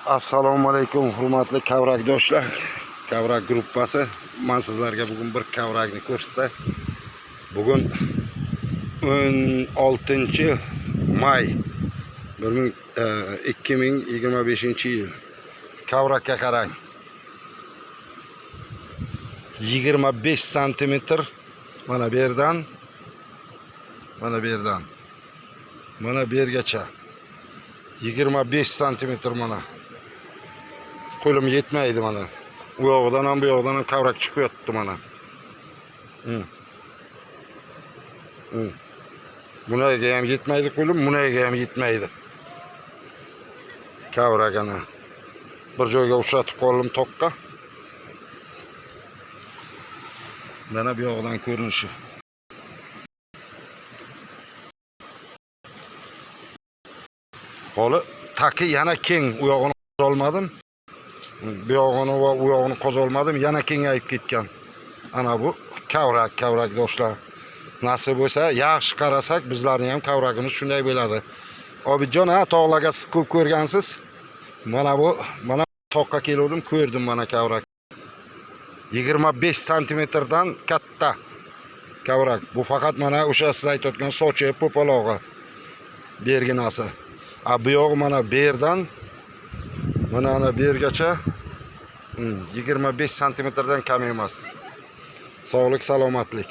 Assalomu alaykum hurmatli kavrakdoshlar. Kavrak gruppasi. Men sizlarga bugun bir kavrakni ko'rsatay. Bugun 16 may 2025-yil. Kavrakka qarang. 25 cm mana bu yerdan mana bu yergacha 25 cm mana. Qo'lim yetmaydi mana. U yoqdan ham bu yoqdan ham kavrak chiqyapti mana. Bunaga ham yetmaydi qo'lim, bunaga ham yetmaydi. Kavrak ana. Bir joyga o'xshatib qoldim toqqa. Mana bu yoqdan ko'rinishi. Holi taki yana keng, u yog'ini olmadim. Bu yog'ini va u yog'ini qozolmadim, yana kengayib ketgan. Ana bu kavrak do'stlar. Nasib bo'lsa, yaxshi qarasak, bizlarning ham kavragimiz shunday bo'ladi. Obidjon, tog'larga ko'p ko'rgansiz. Mana bu, mana toqqa keldim, ko'rdim mana kavrak. 25 cm dan katta kavrak. Bu faqat mana o'sha siz aytayotgan sochi po'palog'i berginasi. Bu yo'q mana bu yerdan mana ana bu yergacha 25 cm dan kam emas. Sog'lik, salomatlik.